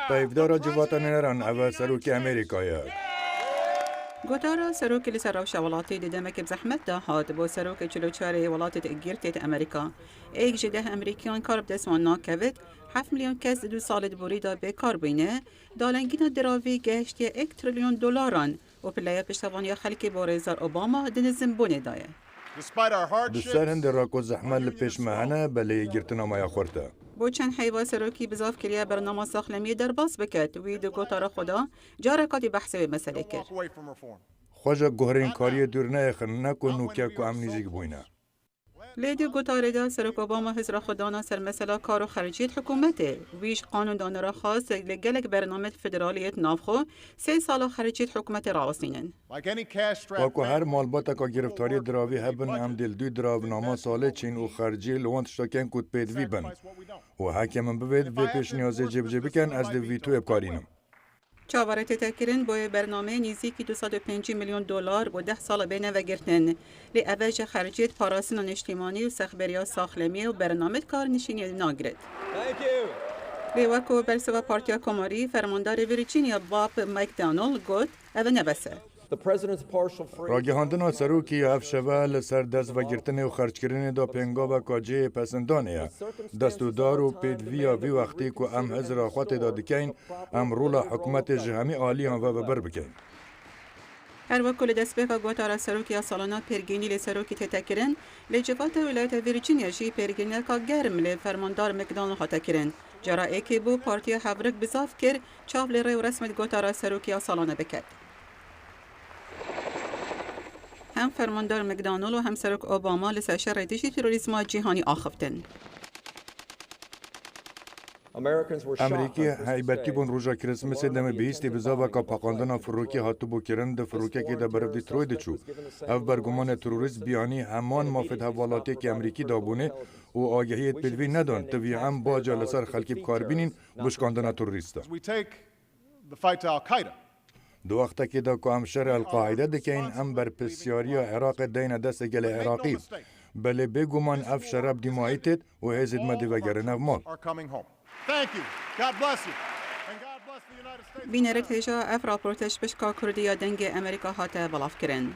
پیفدار جواتان نران او سروک امریکایا. گوتارا سروک لسراوش ولاتی دیدمک بزحمت دهات با سروک 44 ولات گیرتیت امریکا. ایک جده امریکیان کارب دستمان ناکوید 7 میلیون کس 2 سال بوریدا به کار بینه دالنگینا دراوی گشتی 1 تریلیون دلاران و پلیا پشتوانی خلکی با رئیسار اوباما دنزم بونه دایه. دوستار هند راکو زحمت لپیش مهنه بله گرتنا مایا خورده. بو چند حیوا سروکی بزاف کریا برنامه ساخلمی در باز بکت وی دو گوتارا خدا جارکاتی بحث به مسئله کرد. خوجا گهرین کاری دور نه نکن که کو امنیزیک بوینه. لیدی گوتاره دا سرک اوباما حضر خدانا سر مثلا کار و خرجیت حکومته ویش قانون دانه را خواست لگلک برنامه فدرالیت نافخو 3 سال خرجیت حکومت راوستینن. واکو هر مالباتا که گرفتاری دراوی هبن ام دل دو دراو ناما ساله چین و خرجی لوانت شتاکن کود پیدوی بن و حکم بوید و پیش نیازه جب کن از دوی تو ابکارینم. چاورت تکرین با برنامه نزدیک 205 میلیون دلار با 10 سال بین و گرتن لی اوج خرجیت پاراسین اجتماعی و سخبریا ساخلمی و برنامه کار نشینی ناگرد. لی وکو برسوا پارتیا کماری فرماندار ویرجینیا باب مکدانالد گفت او نبسه. راگهاندنا سروکی افشوال سر دست و گرتن و خرج کردن دا پنگا و کاجه پسندانه دستودار و پیدویا وی وقتی که ام هزر خواهد دادکین ام رولا حکومت جهمی عالی هم و بر بکین. هر وکل دست بکا گوتارا سروکی سالانات پرگینی لی سروکی تتکرن لی جوات ولایت ویرجینیا جی پرگینی که گرم لی فرماندار مکدانالد خاطر کرن. جرا ایکی بو پارتیا حورک بزاف کر چاو لی ریو رسمت گوتارا سروکی سالانه بکد. هم فرماندار مکدانالد و هم سرک اوباما لساشر ریدشی تروریسم جهانی آخفتن. امریکی هیبتی بون روزا کریسمس دم بیستی بزاوا کا پاکاندنا فروکی هاتو بو کرند فروکی که دا برف دیتروید چو او برگمان تروریست بیانی همان مافد حوالاتی که امریکی دابونه و آگهیت پیدوی ندان توی هم با جلسر خلکی بکاربینین بشکاندنا تروریستا. دو وقتا که دا که همشر القاعده دکین هم بر پسیاری عراق دین دست گل عراقی بله بگومان اف شراب دیمایتید و هزید مدی وگره نفمال. بینرت هجا اف راپورتش بشکا کردیا دنگ امریکا هاته بلاف کرن.